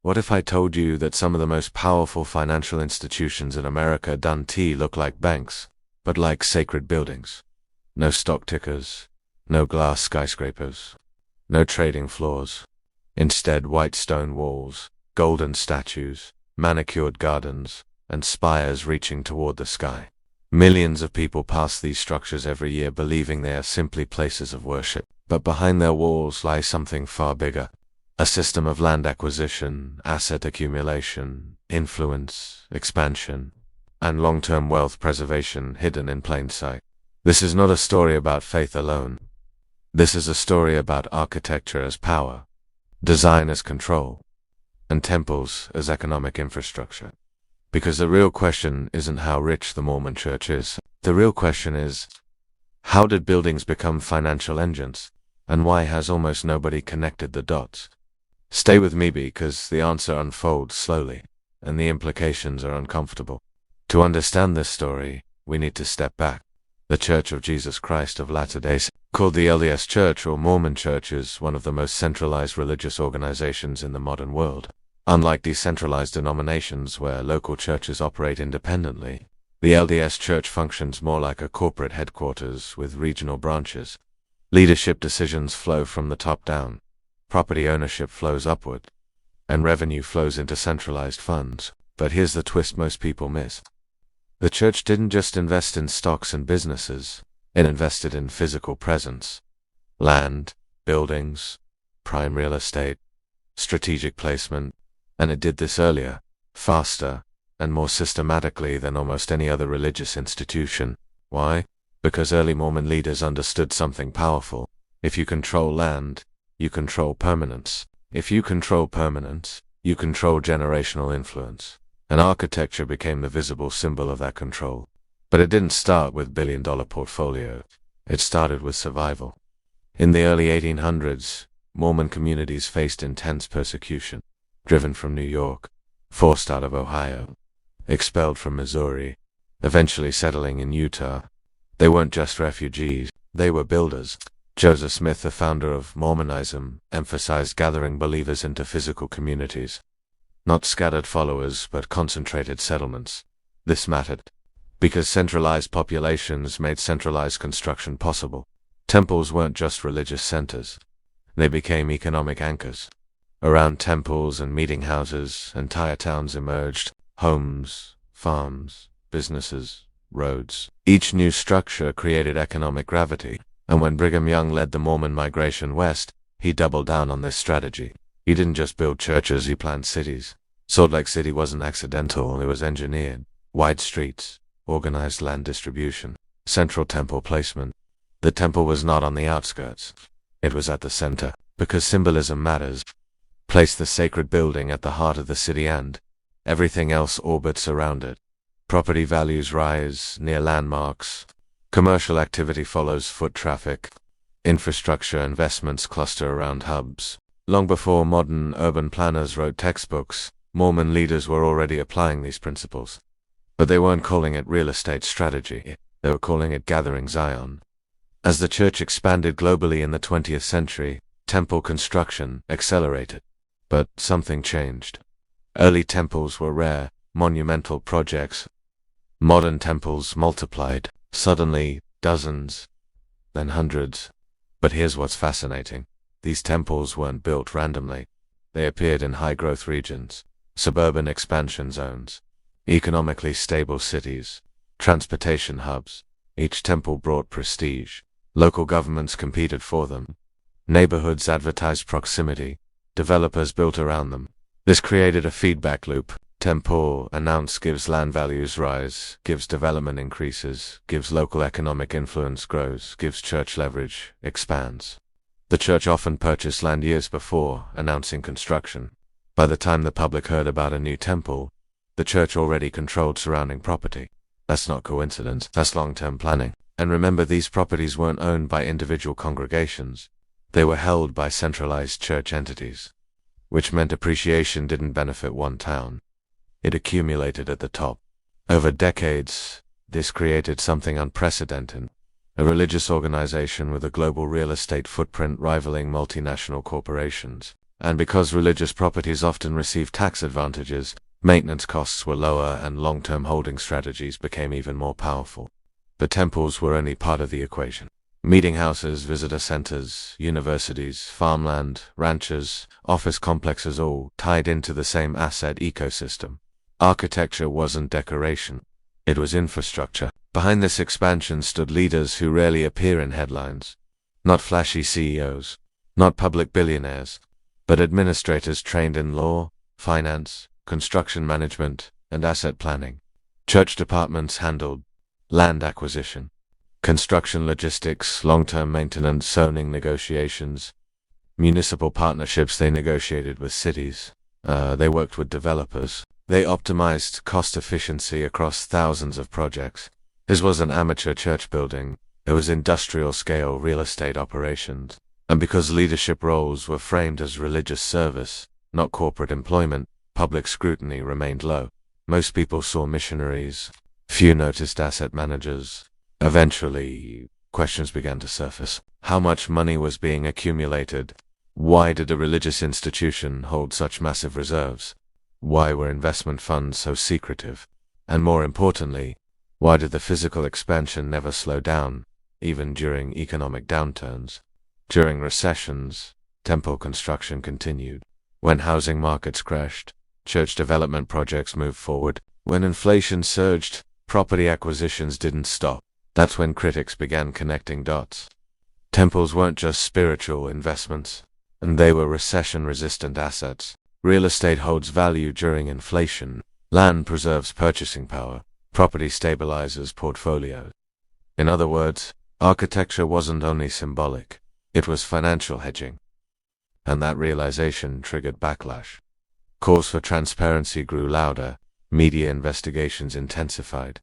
What if I told you that some of the most powerful financial institutions in America don't look like banks, but like sacred buildings? No stock tickers, no glass skyscrapers, no trading floors. Instead, white stone walls, golden statues, manicured gardens, and spires reaching toward the sky. Millions of people pass these structures every year believing they are simply places of worship. But behind their walls lies something far bigger. A system of land acquisition, asset accumulation, influence, expansion, and long-term wealth preservation hidden in plain sight. This is not a story about faith alone. This is a story about architecture as power, design as control, and temples as economic infrastructure. Because the real question isn't how rich the Mormon Church is. The real question is, how did buildings become financial engines? And why has almost nobody connected the dots? Stay with me because the answer unfolds slowly, and the implications are uncomfortable. To understand this story, we need to step back. The Church of Jesus Christ of Latter-day Saints, called the LDS Church or Mormon Church, is one of the most centralized religious organizations in the modern world. Unlike decentralized denominations where local churches operate independently, the LDS Church functions more like a corporate headquarters with regional branches. Leadership decisions flow from the top down, property ownership flows upward, and revenue flows into centralized funds. But here's the twist most people miss. The church didn't just invest in stocks and businesses, it invested in physical presence. Land, buildings, prime real estate, strategic placement, and it did this earlier, faster, and more systematically than almost any other religious institution. Why? Because early Mormon leaders understood something powerful. If you control land, you control permanence. If you control permanence, you control generational influence. And architecture became the visible symbol of that control. But it didn't start with billion-dollar portfolios. It started with survival. In the early 1800s, Mormon communities faced intense persecution. Driven from New York, forced out of Ohio, expelled from Missouri, eventually settling in Utah. They weren't just refugees, they were builders. Joseph Smith, the founder of Mormonism, emphasized gathering believers into physical communities. Not scattered followers, but concentrated settlements. This mattered, because centralized populations made centralized construction possible. Temples weren't just religious centers. They became economic anchors. Around temples and meeting houses, entire towns emerged. Homes, farms, businesses, roads. Each new structure created economic gravity. And when Brigham Young led the Mormon migration west, he doubled down on this strategy. He didn't just build churches, he planned cities. Salt Lake City wasn't accidental, it was engineered. Wide streets, organized land distribution, central temple placement. The temple was not on the outskirts. It was at the center, because symbolism matters. Place the sacred building at the heart of the city and everything else orbits around it. Property values rise near landmarks. Commercial activity follows foot traffic. Infrastructure investments cluster around hubs. Long before modern urban planners wrote textbooks, Mormon leaders were already applying these principles. But they weren't calling it real estate strategy, they were calling it gathering Zion. As the church expanded globally in the 20th century, temple construction accelerated. But something changed. Early temples were rare, monumental projects. Modern temples multiplied, suddenly dozens, then hundreds. But here's what's fascinating. These temples weren't built randomly. They appeared in high-growth regions, suburban expansion zones, economically stable cities, transportation hubs. Each temple brought prestige. Local governments competed for them. Neighborhoods advertised proximity. Developers built around them. This created a feedback loop. Temple announced gives land values rise, gives development increases, gives local economic influence grows, gives church leverage, expands. The church often purchased land years before announcing construction. By the time the public heard about a new temple, the church already controlled surrounding property. That's not coincidence, that's long-term planning. And remember, these properties weren't owned by individual congregations. They were held by centralized church entities, which meant appreciation didn't benefit one town. It accumulated at the top. Over decades, this created something unprecedented. A religious organization with a global real estate footprint rivaling multinational corporations. And because religious properties often received tax advantages, maintenance costs were lower and long-term holding strategies became even more powerful. The temples were only part of the equation. Meeting houses, visitor centers, universities, farmland, ranches, office complexes all tied into the same asset ecosystem. Architecture wasn't decoration. It was infrastructure. Behind this expansion stood leaders who rarely appear in headlines. Not flashy CEOs, not public billionaires, but administrators trained in law, finance, construction management, and asset planning. Church departments handled land acquisition, construction logistics, long-term maintenance, zoning negotiations. Municipal partnerships, they negotiated with cities. They worked with developers. They optimized cost efficiency across thousands of projects. This wasn't amateur church building. It was industrial-scale real estate operations. And because leadership roles were framed as religious service, not corporate employment, public scrutiny remained low. Most people saw missionaries. Few noticed asset managers. Eventually, questions began to surface. How much money was being accumulated? Why did a religious institution hold such massive reserves? Why were investment funds so secretive? And more importantly, why did the physical expansion never slow down, even during economic downturns? During recessions, temple construction continued. When housing markets crashed, church development projects moved forward. When inflation surged, property acquisitions didn't stop. That's when critics began connecting dots. Temples weren't just spiritual investments, and they were recession-resistant assets. Real estate holds value during inflation. Land preserves purchasing power. Property stabilizes portfolios. In other words, architecture wasn't only symbolic, it was financial hedging. And that realization triggered backlash. Calls for transparency grew louder. Media investigations intensified.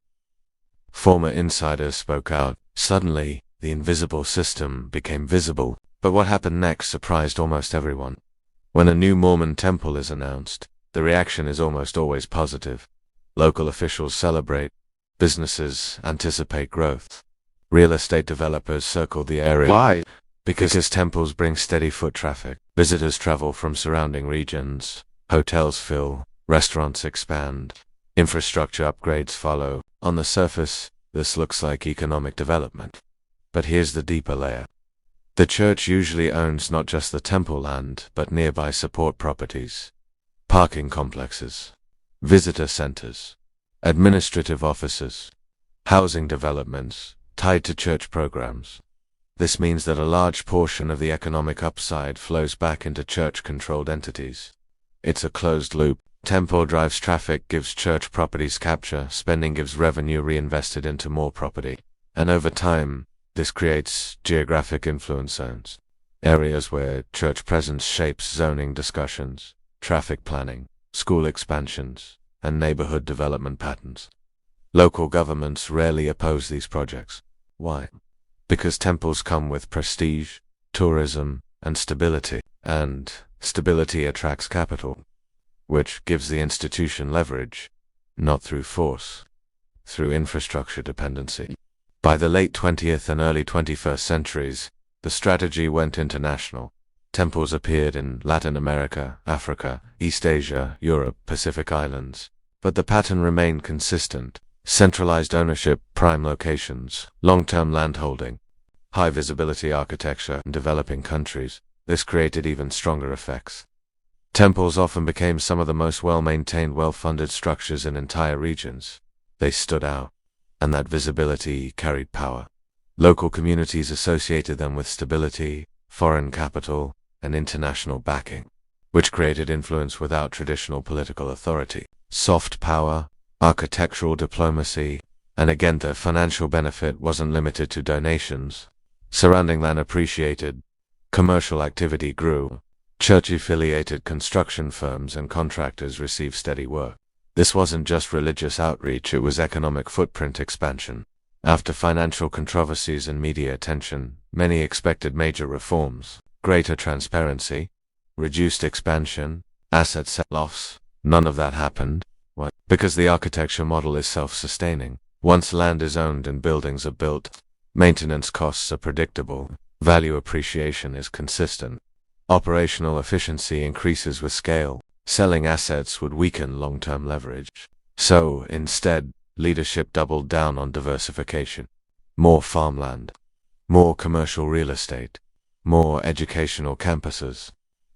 Former insiders spoke out. Suddenly, the invisible system became visible. But what happened next surprised almost everyone. When a new Mormon temple is announced, the reaction is almost always positive. Local officials celebrate. Businesses anticipate growth. Real estate developers circle the area. Why? Because temples bring steady foot traffic. Visitors travel from surrounding regions. Hotels fill. Restaurants expand. Infrastructure upgrades follow. On the surface, this looks like economic development. But here's the deeper layer. The church usually owns not just the temple land, but nearby support properties, parking complexes, visitor centers, administrative offices, housing developments tied to church programs. This means that a large portion of the economic upside flows back into church-controlled entities. It's a closed loop. Temple drives traffic, gives church properties capture, spending gives revenue reinvested into more property. And over time, this creates geographic influence zones, areas where church presence shapes zoning discussions, traffic planning, school expansions, and neighborhood development patterns. Local governments rarely oppose these projects. Why? Because temples come with prestige, tourism, and stability. And stability attracts capital, which gives the institution leverage, not through force, through infrastructure dependency. By the late 20th and early 21st centuries, the strategy went international. Temples appeared in Latin America, Africa, East Asia, Europe, Pacific Islands. But the pattern remained consistent. Centralized ownership, prime locations, long-term landholding, high-visibility architecture in developing countries. This created even stronger effects. Temples often became some of the most well-maintained, well-funded structures in entire regions. They stood out, and that visibility carried power. Local communities associated them with stability, foreign capital, and international backing, which created influence without traditional political authority. Soft power, architectural diplomacy, and again the financial benefit wasn't limited to donations. Surrounding land appreciated, commercial activity grew, church-affiliated construction firms and contractors received steady work. This wasn't just religious outreach, it was economic footprint expansion. After financial controversies and media attention, many expected major reforms, greater transparency, reduced expansion, asset sell-offs. None of that happened. Why? Because the architecture model is self-sustaining. Once land is owned and buildings are built, maintenance costs are predictable, value appreciation is consistent. Operational efficiency increases with scale. Selling assets would weaken long-term leverage. So, instead, leadership doubled down on diversification. More farmland, more commercial real estate, more educational campuses,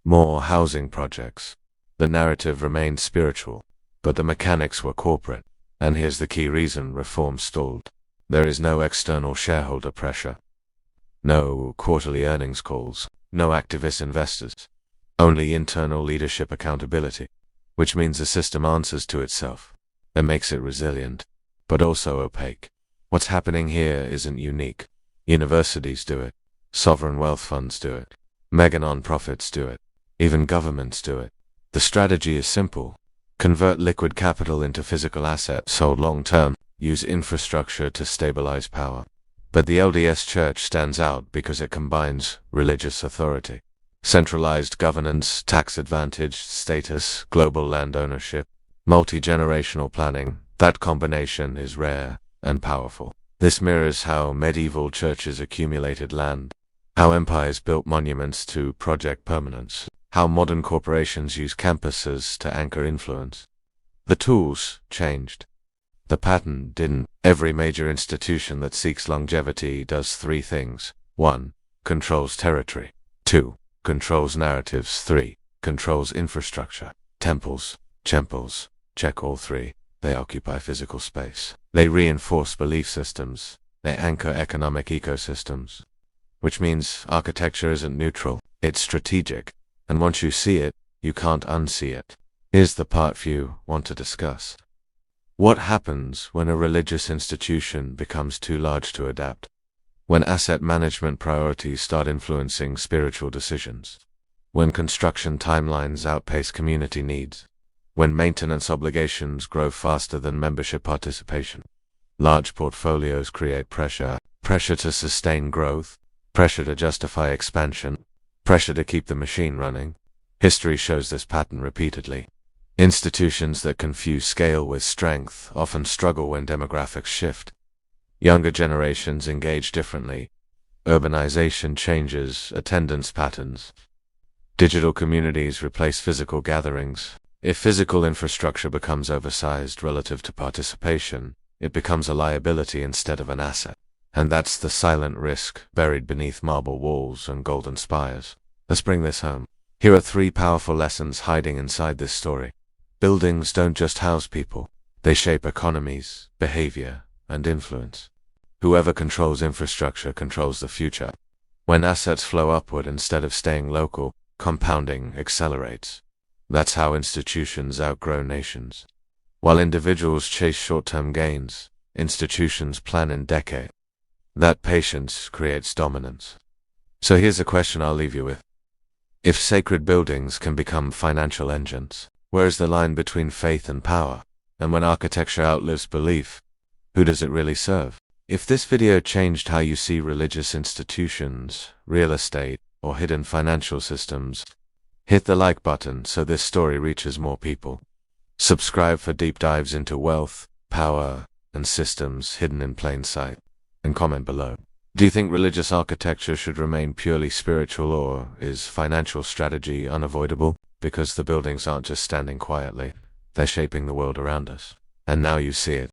more housing projects. The narrative remained spiritual, but the mechanics were corporate. And here's the key reason reform stalled. There is no external shareholder pressure. No quarterly earnings calls. No activist investors. Only internal leadership accountability. Which means the system answers to itself. That makes it resilient, but also opaque. What's happening here isn't unique. Universities do it. Sovereign wealth funds do it. Mega non-profits do it. Even governments do it. The strategy is simple. Convert liquid capital into physical assets sold long-term. Use infrastructure to stabilize power. But the LDS Church stands out because it combines religious authority, centralized governance, tax-advantaged status, global land ownership, multi-generational planning. That combination is rare and powerful. This mirrors how medieval churches accumulated land, how empires built monuments to project permanence, how modern corporations use campuses to anchor influence. The tools changed. The pattern didn't. Every major institution that seeks longevity does three things. 1. Controls territory. 2. Controls narratives. 3. Controls infrastructure. Temples, check all three. They occupy physical space. They reinforce belief systems. They anchor economic ecosystems. Which means architecture isn't neutral, it's strategic. And once you see it, you can't unsee it. Here's the part few want to discuss. What happens when a religious institution becomes too large to adapt? When asset management priorities start influencing spiritual decisions? When construction timelines outpace community needs? When maintenance obligations grow faster than membership participation? Large portfolios create pressure to sustain growth, pressure to justify expansion, pressure to keep the machine running. History shows this pattern repeatedly. Institutions that confuse scale with strength often struggle when demographics shift. Younger generations engage differently. Urbanization changes attendance patterns. Digital communities replace physical gatherings. If physical infrastructure becomes oversized relative to participation, it becomes a liability instead of an asset. And that's the silent risk buried beneath marble walls and golden spires. Let's bring this home. Here are 3 powerful lessons hiding inside this story. Buildings don't just house people. They shape economies, behavior, and influence. Whoever controls infrastructure controls the future. When assets flow upward instead of staying local, compounding accelerates. That's how institutions outgrow nations. While individuals chase short-term gains, institutions plan in decades. That patience creates dominance. So here's a question I'll leave you with. If sacred buildings can become financial engines, where is the line between faith and power? And when architecture outlives belief, who does it really serve? If this video changed how you see religious institutions, real estate, or hidden financial systems, hit the like button so this story reaches more people. Subscribe for deep dives into wealth, power, and systems hidden in plain sight. And comment below. Do you think religious architecture should remain purely spiritual, or is financial strategy unavoidable? Because the buildings aren't just standing quietly, they're shaping the world around us. And now you see it.